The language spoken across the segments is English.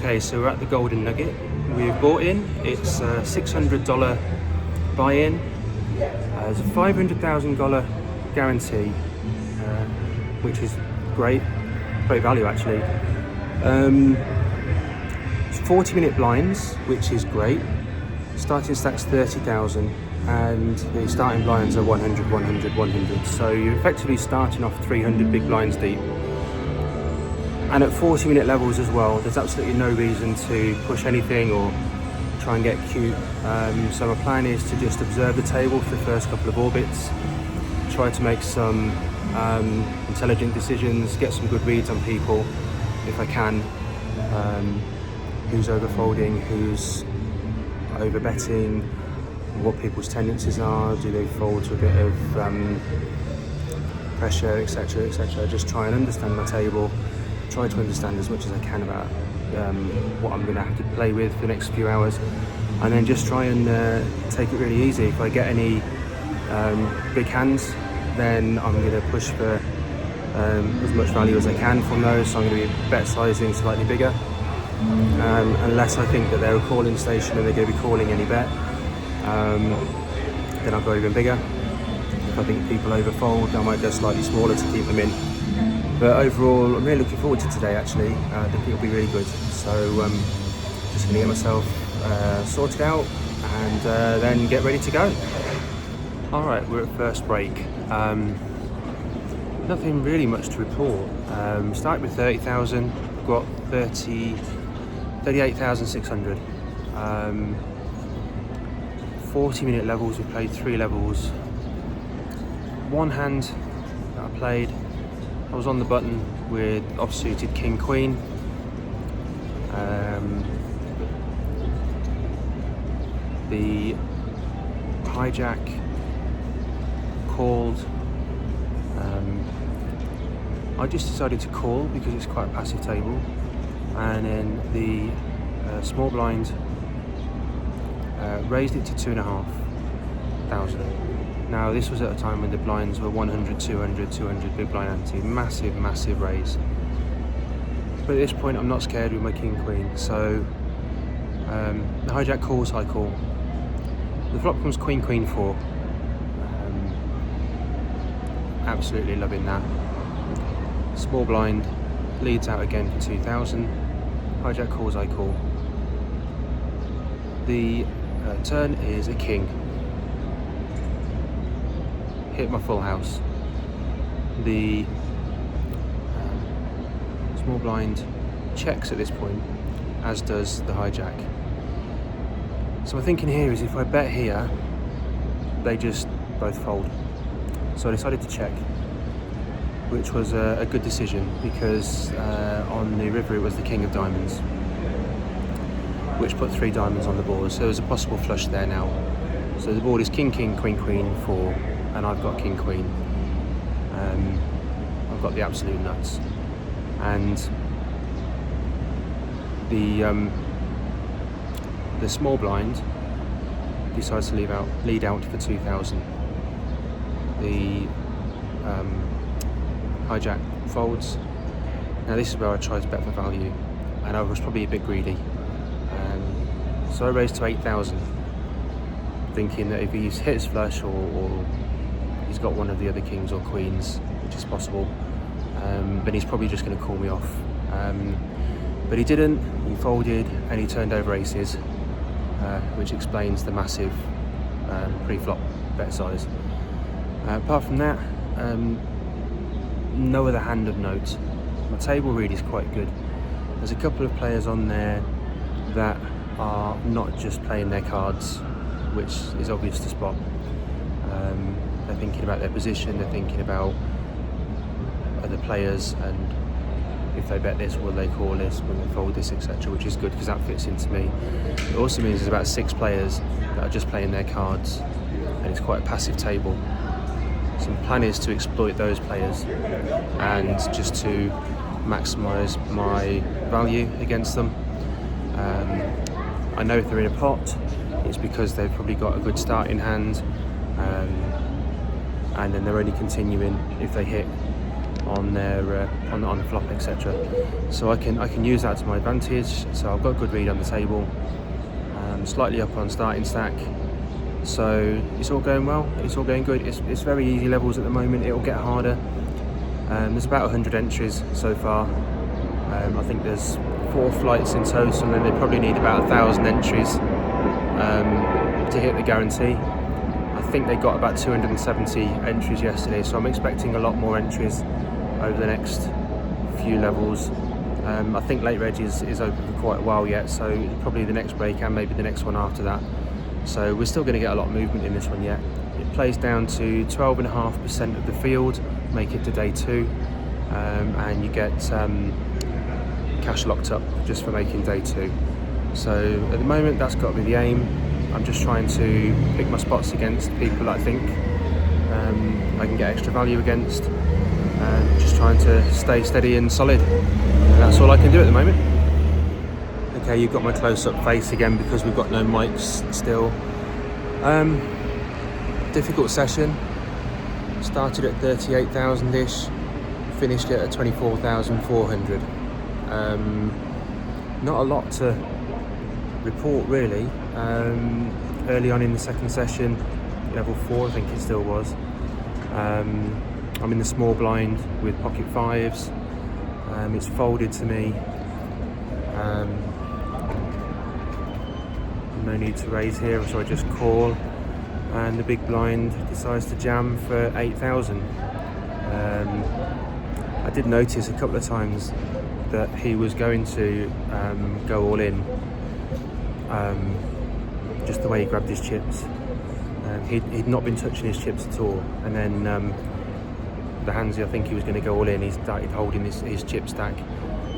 Okay, so we're at the Golden Nugget. We've bought in. It's a $600 buy-in. There's a $500,000 guarantee, which is great value actually. It's 40-minute blinds, which is great. Starting stack's 30,000, and the starting blinds are 100, 100, 100. So you're effectively starting off 300 big blinds deep. And at 40-minute levels as well, there's absolutely no reason to push anything or try and get cute. So my plan is to just observe the table for the first couple of orbits, try to make some intelligent decisions, get some good reads on people if I can. Who's overfolding, who's overbetting, what people's tendencies are, do they fold to a bit of pressure, etc, etc. Just try and understand my table, try to understand as much as I can about what I'm going to have to play with for the next few hours, and then just try and take it really easy. If I get any big hands, then I'm going to push for as much value as I can from those, so I'm going to be bet sizing slightly bigger, unless I think that they're a calling station and they're going to be calling any bet, then I'll go even bigger. If I think people overfold, I might go slightly smaller to keep them in. But overall, I'm really looking forward to today actually. I think it'll be really good. So just going to get myself sorted out and then get ready to go. Alright, we're at first break. Nothing really much to report. Started with 30,000, got 38,600. 40-minute levels, we played 3 levels. One hand that I played, I was on the button with offsuited king queen. The hijack called. I just decided to call because it's quite a passive table, and then the small blind raised it to 2,500. Now this was at a time when the blinds were 100, 200, 200 big blind ante, massive raise. But at this point I'm not scared with my king queen, so the hijack calls, I call. The flop comes queen queen 4. Absolutely loving that. Small blind leads out again for 2,000. Hijack calls, I call. The turn is a king. Hit my full house. The small blind checks at this point, as does the hijack. So my thinking here is if I bet here, they just both fold. So I decided to check, which was a good decision because on the river it was the king of diamonds, which put 3 diamonds on the board. So there's a possible flush there now. So the board is king, king, queen, queen, 4, and I've got king, queen. I've got the absolute nuts. And the small blind decides to lead out for 2,000. The hijack folds. Now this is where I tried to bet for value, and I was probably a bit greedy. So I raised to 8,000, thinking that if he hits flush or he's got one of the other kings or queens, which is possible, then he's probably just going to call me off. But he didn't. He folded and he turned over aces, which explains the massive pre-flop bet size. Apart from that, no other hand of note. My table read is quite good. There's a couple of players on there that are not just playing their cards, which is obvious to spot. They're thinking about their position, they're thinking about other players, and if they bet this, will they call this, will they fold this, etc., which is good because that fits into me. It also means there's about 6 players that are just playing their cards, and it's quite a passive table. So the plan is to exploit those players and just to maximise my value against them. I know if they're in a pot, it's because they've probably got a good start in hand, and then they're only continuing if they hit on their on the flop, etc. So I can use that to my advantage. So I've got a good read on the table, slightly up on starting stack. So it's all going well. It's all going good. It's very easy levels at the moment. It will get harder. There's about 100 entries so far. I think there's 4 flights in total, and they probably need about 1,000 entries to hit the guarantee. I think they got about 270 entries yesterday, so I'm expecting a lot more entries over the next few levels. I think late reg is open for quite a while yet, so probably the next break and maybe the next one after that. So we're still going to get a lot of movement in this one yet. It plays down to 12.5% of the field, make it to day 2, and you get cash locked up just for making day 2. So at the moment that's got to be the aim. I'm just trying to pick my spots against people I think I can get extra value against, and just trying to stay steady and solid, and that's all I can do at the moment. Okay, you've got my close-up face again because we've got no mics still. Difficult session. Started at 38,000-ish, finished it at 24,400. Not a lot to report really. Early on in the second session, level 4 I think it still was, I'm in the small blind with pocket 5s. It's folded to me. No need to raise here, so I just call, and the big blind decides to jam for 8,000. I did notice a couple of times that he was going to go all in, just the way he grabbed his chips. He'd not been touching his chips at all, and then the hands I think he was going to go all in, he started holding his chip stack.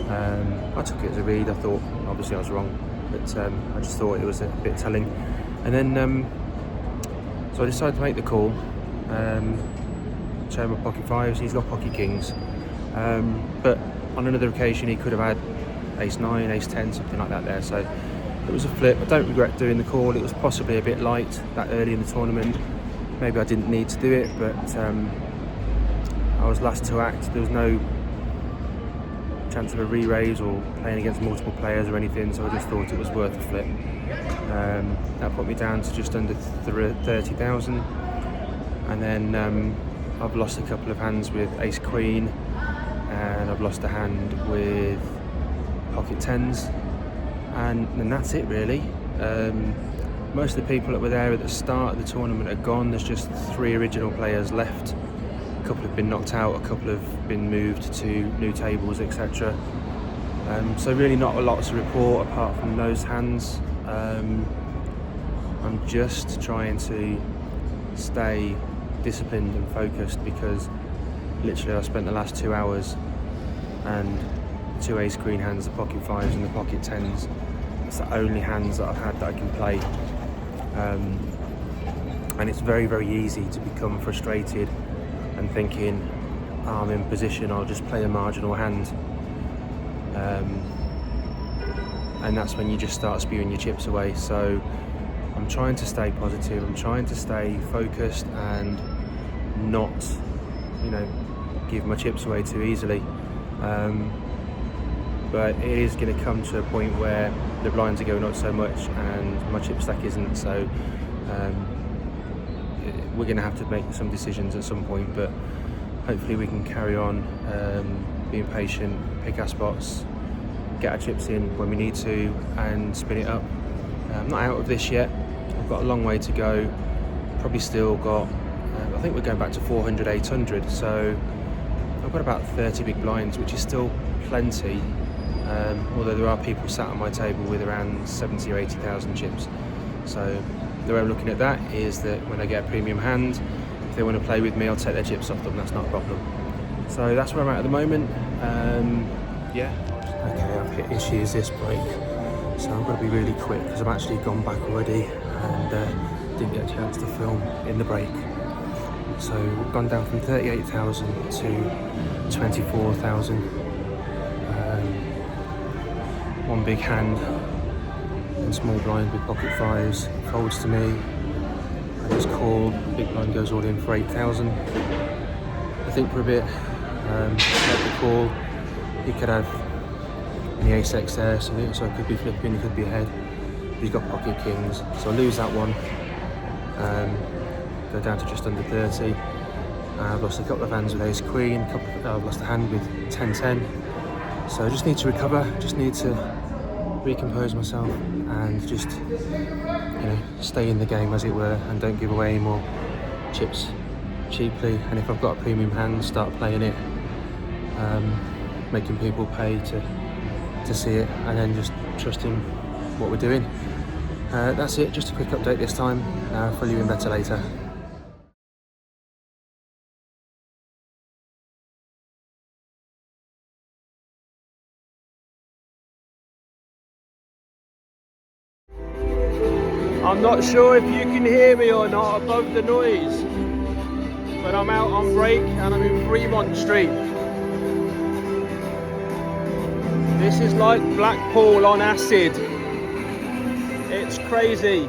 I took it as a read. I thought, obviously I was wrong, but I just thought it was a bit telling. And then so I decided to make the call, show him my pocket 5s. He's got pocket kings, but on another occasion he could have had ace 9, ace 10, something like that there. So it was a flip. I don't regret doing the call. It was possibly a bit light that early in the tournament. Maybe I didn't need to do it, but I was last to act. There was no chance of a re-raise or playing against multiple players or anything, so I just thought it was worth a flip. That put me down to just under 30,000, and then I've lost a couple of hands with ace queen, and I've lost a hand with pocket 10s, and then that's it really. Most of the people that were there at the start of the tournament are gone. There's just 3 original players left. A couple have been knocked out, a couple have been moved to new tables, etc. So really not a lot to report apart from those hands. I'm just trying to stay disciplined and focused, because literally I spent the last 2 hours, and 2 ace queen hands, the pocket 5s and the pocket 10s. It's the only hands that I've had that I can play. And it's very, very easy to become frustrated and thinking, I'm in position, I'll just play a marginal hand. And that's when you just start spewing your chips away. So I'm trying to stay positive, I'm trying to stay focused and not, give my chips away too easily. But it is going to come to a point where the blinds are going up so much and my chip stack isn't, so we're going to have to make some decisions at some point, but hopefully we can carry on being patient, pick our spots, get our chips in when we need to, and spin it up. I'm not out of this yet. I've got a long way to go. Probably still got, I think we're going back to 400, 800, so I've got about 30 big blinds, which is still plenty, although there are people sat on my table with around 70 or 80,000 chips. So the way I'm looking at that is that when I get a premium hand, if they want to play with me, I'll take their chips off them, that's not a problem. So that's where I'm at the moment. Yeah. Okay, I've hit issues this break, so I'm going to be really quick because I've actually gone back already and didn't get a chance to film in the break. So we've gone down from 38,000 to 24,000. One big hand and small blind with pocket 5s folds to me. I just call, big blind goes all in for 8,000. I think we're a bit Make the call. He could have the ace-x there, so I could be flipping, he could be ahead. He's got pocket kings, so I lose that one. Go down to just under 30. I've lost a couple of hands with ace queen, I've lost a hand with 10-10. So I just need to recover, just need to recompose myself and just, stay in the game as it were, and don't give away any more chips cheaply. And if I've got a premium hand, start playing it, making people pay to see it, and then just trusting what we're doing. That's it, just a quick update this time. Fill you in better later. I'm not sure if you can hear me or not above the noise, but I'm out on break and I'm in Fremont Street. This is like Blackpool on acid. It's crazy.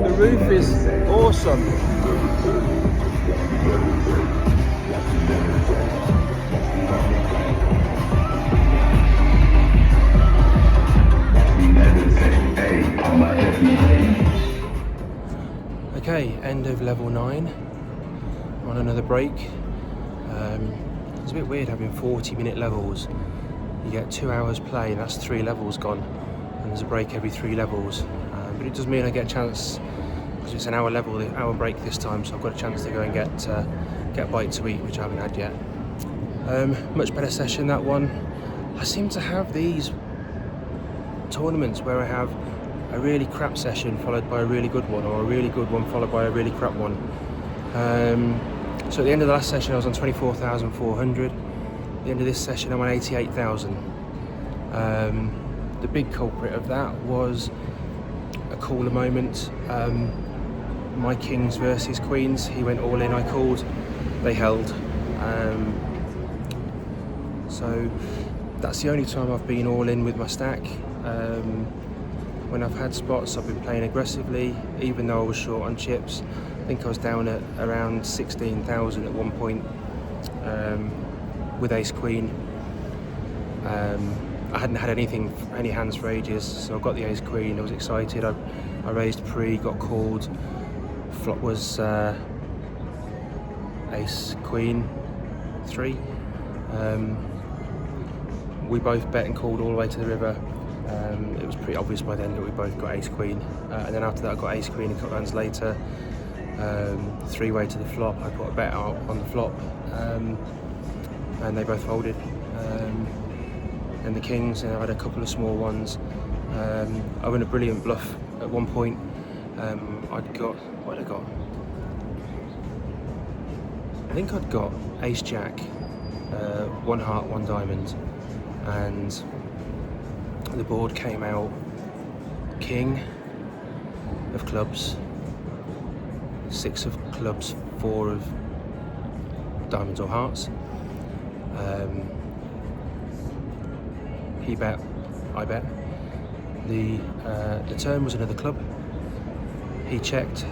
The roof is awesome. Okay, end of level 9. On another break. It's a bit weird having 40-minute levels. You get 2 hours play, and that's 3 levels gone. And there's a break every 3 levels. But it does mean I get a chance, because it's an hour break this time, so I've got a chance to go and get a bite to eat, which I haven't had yet. Much better session, that one. I seem to have these tournaments where I have a really crap session followed by a really good one, or a really good one followed by a really crap one. So at the end of the last session I was on 24,400. At the end of this session I'm on 88,000. The big culprit of that was a cooler moment. My kings versus queens, he went all in, I called, they held. So that's the only time I've been all in with my stack. When I've had spots, I've been playing aggressively, even though I was short on chips. I think I was down at around 16,000 at one point with ace queen. I hadn't had any hands for ages, so I got the ace queen. I was excited. I raised pre, got called. Flop was ace queen 3. We both bet and called all the way to the river. It was pretty obvious by then that we both got ace queen, and then after that I got ace queen a couple rounds later. 3-way to the flop. I put a bet out on the flop, and they both folded. And the kings, and I had a couple of small ones. I won a brilliant bluff at one point. What had I got? I think I'd got ace jack, 1 heart, 1 diamond, and the board came out king of clubs, 6 of clubs, 4 of diamonds or hearts. He bet, I bet. The turn was another club. He checked,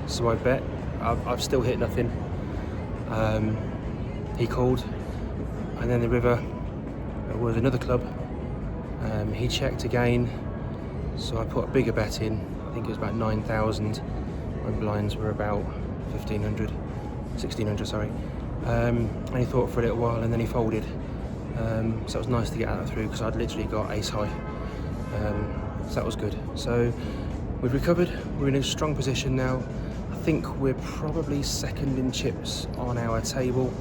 so I bet. I've still hit nothing. He called, and then the river was another club. He checked again, so I put a bigger bet in. I think it was about 9,000 when blinds were about 1,600, sorry. And he thought for a little while, and then he folded. So it was nice to get that through, because I'd literally got ace high. So that was good. So we've recovered, we're in a strong position now. I think we're probably second in chips on our table.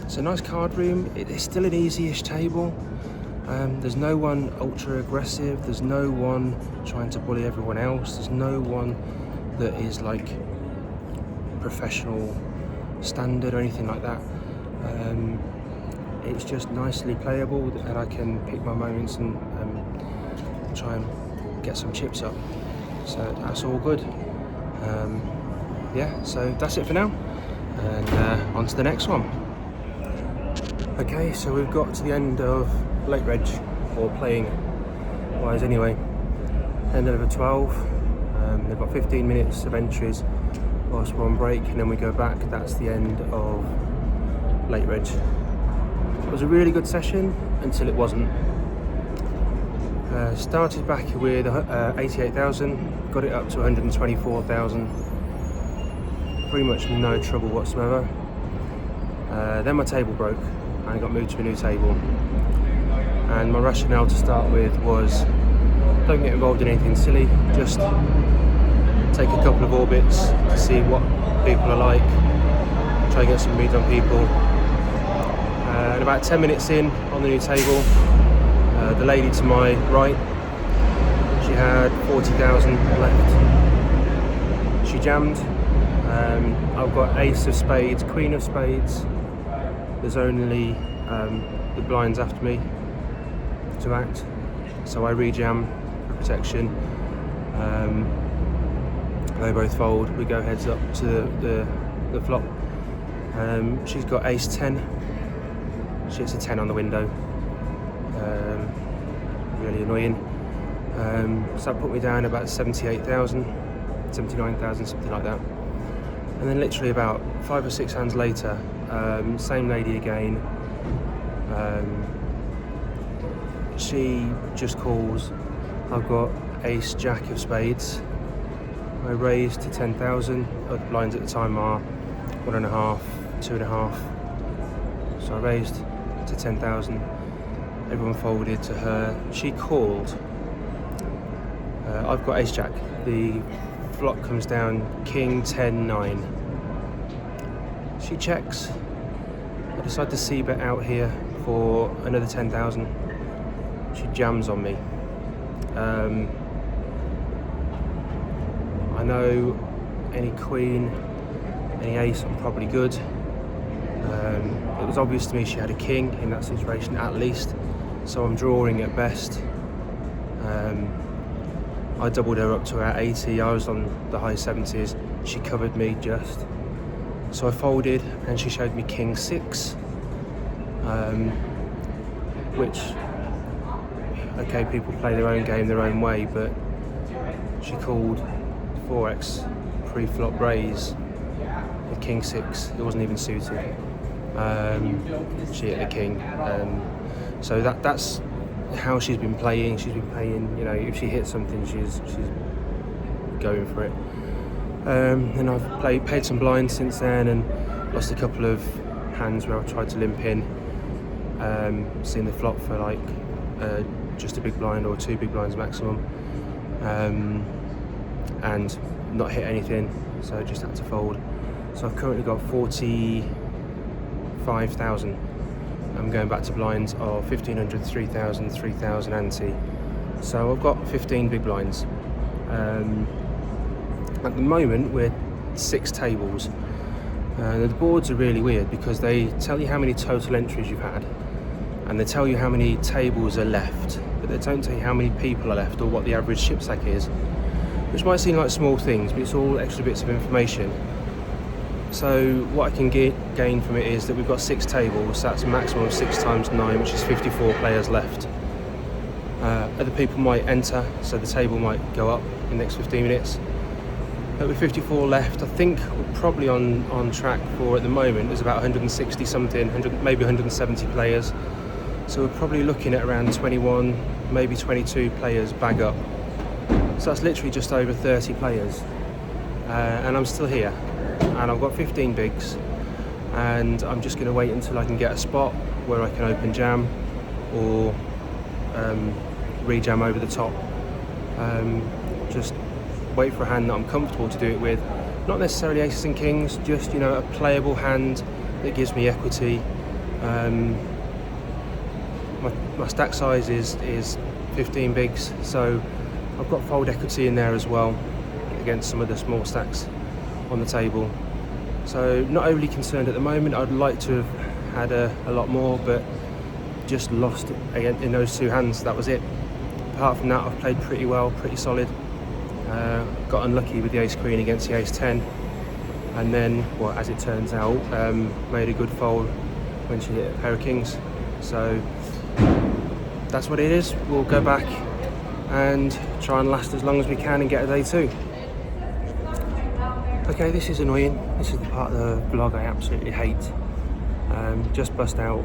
It's a nice card room. It's still an easy-ish table. There's no one ultra aggressive, there's no one trying to bully everyone else, there's no one that is like professional standard or anything like that. It's just nicely playable, and I can pick my moments and try and get some chips up. So that's all good. Yeah, so that's it for now, and on to the next one. Okay, so we've got to the end of late reg, or playing wise anyway. End of level 12. They've got 15 minutes of entries. whilst we're on break, and then we go back. That's the end of late reg. It was a really good session until it wasn't. Started back with 88,000, got it up to 124,000. Pretty much no trouble whatsoever. Then my table broke and I got moved to a new table. And my rationale to start with was, don't get involved in anything silly, just take a couple of orbits to see what people are like, try and get some reads on people. And about 10 minutes in on the new table, the lady to my right, she had 40,000 left. She jammed. I've got ace of spades, queen of spades. There's only the blinds after me to act, so I rejam for protection. They both fold. We go heads up to the flop. She's got ace 10. She hits a 10 on the window. Really annoying. So that put me down about 78,000, 79,000, something like that. And then literally about 5 or 6 hands later, same lady again. She just calls. I've got ace jack of spades. I raised to 10,000. The blinds at the time are 1.5, 2.5. So I raised to 10,000. Everyone folded to her. She called. I've got ace jack. The flop comes down king 10 9. She checks. I decide to c-bet out here for another 10,000. She jams on me. I know any queen, any ace, I'm probably good. It was obvious to me she had a king in that situation at least, so I'm drawing at best. I doubled her up to about 80, I was on the high 70s, she covered me just. So I folded and she showed me king 6, which, okay, people play their own game their own way, but she called 4x pre-flop raise with king 6, it wasn't even suited. She hit the king, so that's how she's been playing. She's been playing, you know, if she hits something, she's going for it. And I've paid some blinds since then and lost a couple of hands where I've tried to limp in, seen the flop for like just a big blind or 2 big blinds maximum, and not hit anything, so just had to fold. So I've currently got 45,000. I'm going back to blinds of 1,500, 3,000, 3,000 ante. So I've got 15 big blinds. At the moment we're 6 tables. The boards are really weird because they tell you how many total entries you've had and they tell you how many tables are left, but they don't tell you how many people are left or what the average ship stack is, which might seem like small things, but it's all extra bits of information. So what I can gain from it is that we've got 6 tables, so that's a maximum of 6 times 9, which is 54 players left. Other people might enter, so the table might go up in the next 15 minutes. But with 54 left, I think we're probably on track for, at the moment, there's about 160 something, maybe 170 players. So we're probably looking at around 21, maybe 22 players bag up. So that's literally just over 30 players. And I'm still here. And I've got 15 bigs. And I'm just going to wait until I can get a spot where I can open jam or re-jam over the top. Just wait for a hand that I'm comfortable to do it with. Not necessarily aces and kings, just, you know, a playable hand that gives me equity. My stack size is 15 bigs, so I've got fold equity in there as well against some of the small stacks on the table. So not overly concerned at the moment. I'd like to have had a lot more, but just lost again in those 2 hands. That was it. Apart from that, I've played pretty well, pretty solid. Got unlucky with the ace queen against the ace 10, and then, well, as it turns out, made a good fold when she hit a pair of kings. So that's what it is. We'll go back and try and last as long as we can and get a day 2. Okay, this is annoying. This is the part of the vlog I absolutely hate. Just bust out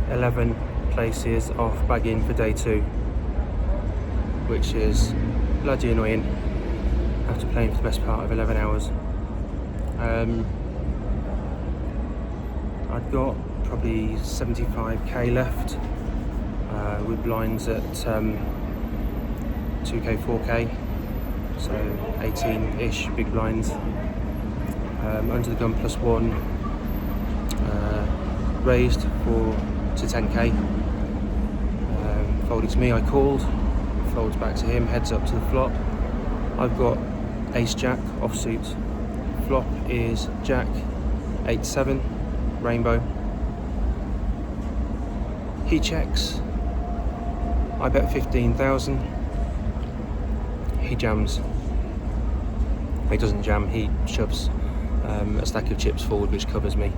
11 places off bagging for day 2, which is bloody annoying after playing for the best part of 11 hours. I've got probably 75k left with blinds at 2k, 4k, so 18-ish big blinds. Under the gun +1, raised to 10k. Folded to me, I called, folds back to him, heads up to the flop. I've got ace jack offsuit. Flop is jack 8-7 rainbow. He checks. I bet 15,000. He jams. He doesn't jam, he shoves a stack of chips forward which covers me.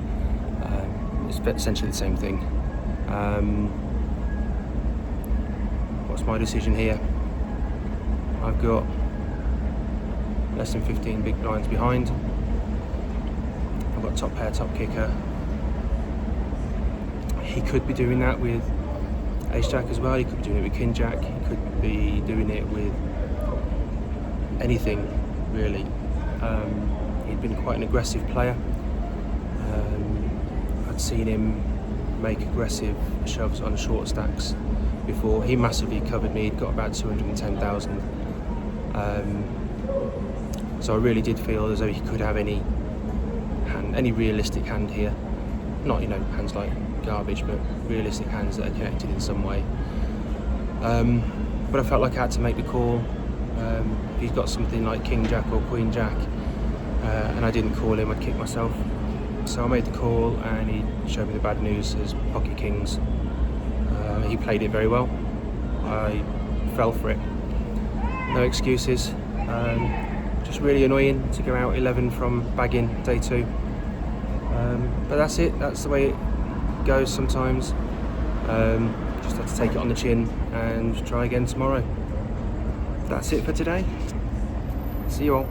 It's essentially the same thing. What's my decision here? I've got less than 15 big blinds behind. I've got top pair, top kicker. He could be doing that with ace jack as well. He could be doing it with king jack. He could be doing it with anything really. He'd been quite an aggressive player. I'd seen him make aggressive shoves on short stacks before. He massively covered me. He'd got about 210,000. So I really did feel as though he could have any realistic hand here. Not, hands like garbage, but realistic hands that are connected in some way. But I felt like I had to make the call. If he's got something like king jack or queen jack, and I didn't call him, I'd kick myself. So I made the call, and he showed me the bad news as pocket kings. He played it very well. I fell for it. No excuses. Just really annoying to go out 11 from bagging day 2. But that's it. That's the way it goes sometimes. Just have to take it on the chin and try again tomorrow. That's it for today. See you all.